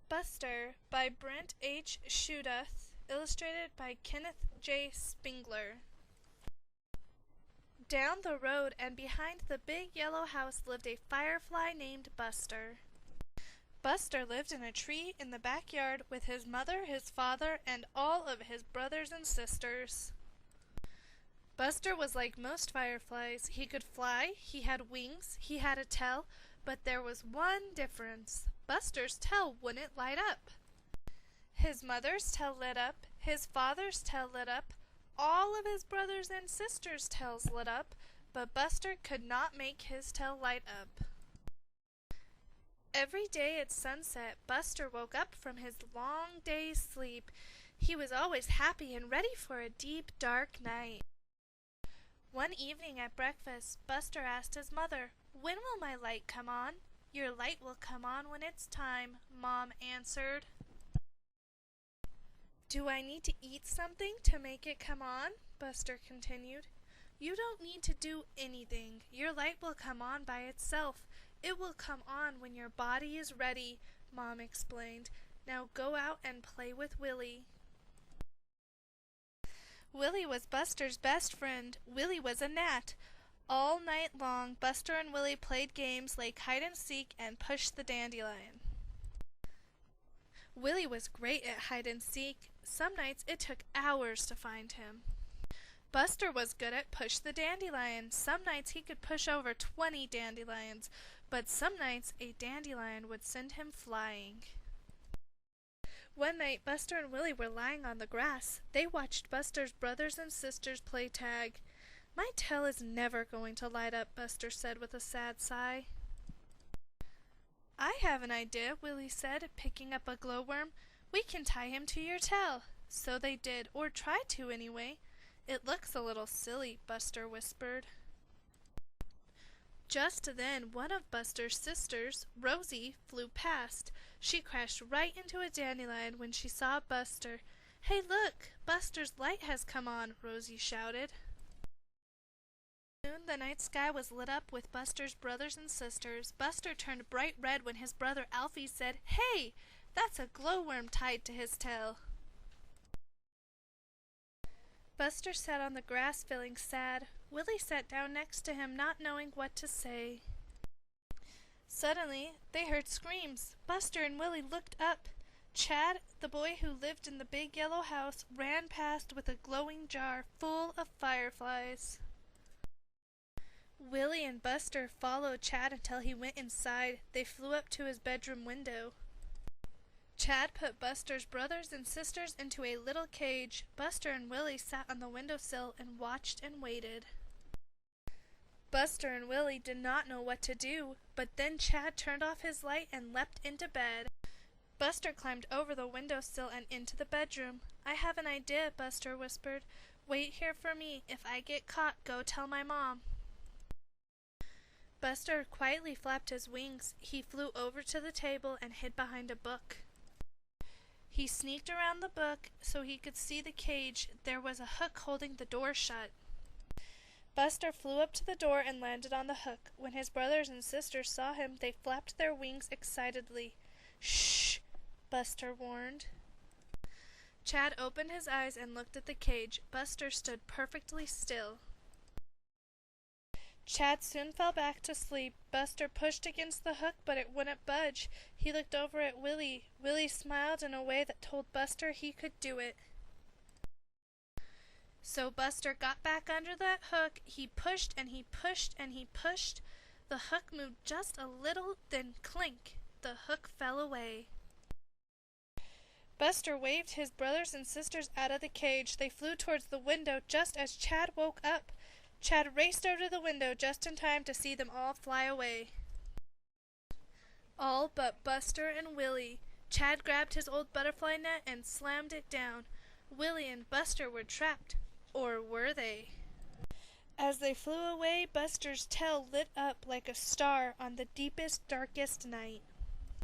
Buster by Brent H. Shudath, illustrated by Kenneth J. Spengler. Down the road and behind the big yellow house lived a firefly named Buster. Buster lived in a tree in the backyard with his mother, his father, and all of his brothers and sisters. Buster was like most fireflies. He could fly, he had wings, he had a tail, but there was one difference. Buster's tail wouldn't light up. His mother's tail lit up, his father's tail lit up, all of his brothers and sisters' tails lit up, but Buster could not make his tail light up. Every day at sunset, Buster woke up from his long day's sleep. He was always happy and ready for a deep, dark night. One evening at breakfast, Buster asked his mother, "When will my light come on?" "Your light will come on when it's time," Mom answered. "Do I need to eat something to make it come on?" Buster continued. "You don't need to do anything. Your light will come on by itself. It will come on when your body is ready," Mom explained. "Now go out and play with Willie." Willie was Buster's best friend. Willie was a gnat. All night long, Buster and Willie played games like hide and seek and push the dandelion. Willie was great at hide and seek. Some nights it took hours to find him. Buster was good at push the dandelion. Some nights he could push over 20 dandelions, but some nights a dandelion would send him flying. One night, Buster and Willie were lying on the grass. They watched Buster's brothers and sisters play tag. "My tail is never going to light up," Buster said with a sad sigh. "I have an idea," Willie said, picking up a glowworm. "We can tie him to your tail." So they did, or tried to anyway. "It looks a little silly," Buster whispered. Just then, one of Buster's sisters, Rosie, flew past. She crashed right into a dandelion when she saw Buster. "Hey, look! Buster's light has come on!" Rosie shouted. Soon the night sky was lit up with Buster's brothers and sisters. Buster turned bright red when his brother Alfie said, "Hey! That's a glowworm tied to his tail." Buster sat on the grass feeling sad. Willie sat down next to him, not knowing what to say. Suddenly, they heard screams. Buster and Willie looked up. Chad, the boy who lived in the big yellow house, ran past with a glowing jar full of fireflies. Willie and Buster followed Chad until he went inside. They flew up to his bedroom window. Chad put Buster's brothers and sisters into a little cage. Buster and Willie sat on the windowsill and watched and waited. Buster and Willie did not know what to do, but then Chad turned off his light and leapt into bed. Buster climbed over the windowsill and into the bedroom. "I have an idea," Buster whispered. "Wait here for me. If I get caught, go tell my mom." Buster quietly flapped his wings. He flew over to the table and hid behind a book. He sneaked around the book so he could see the cage. There was a hook holding the door shut. Buster flew up to the door and landed on the hook. When his brothers and sisters saw him, they flapped their wings excitedly. "Shh!" Buster warned. Chad opened his eyes and looked at the cage. Buster stood perfectly still. Chad soon fell back to sleep. Buster pushed against the hook, but it wouldn't budge. He looked over at Willie. Willie smiled in a way that told Buster he could do it. So Buster got back under that hook. He pushed and he pushed and he pushed. The hook moved just a little, then clink, the hook fell away. Buster waved his brothers and sisters out of the cage. They flew towards the window just as Chad woke up. Chad raced over to the window just in time to see them all fly away. All but Buster and Willie. Chad grabbed his old butterfly net and slammed it down. Willie and Buster were trapped. Or were they? As they flew away, Buster's tail lit up like a star on the deepest, darkest night.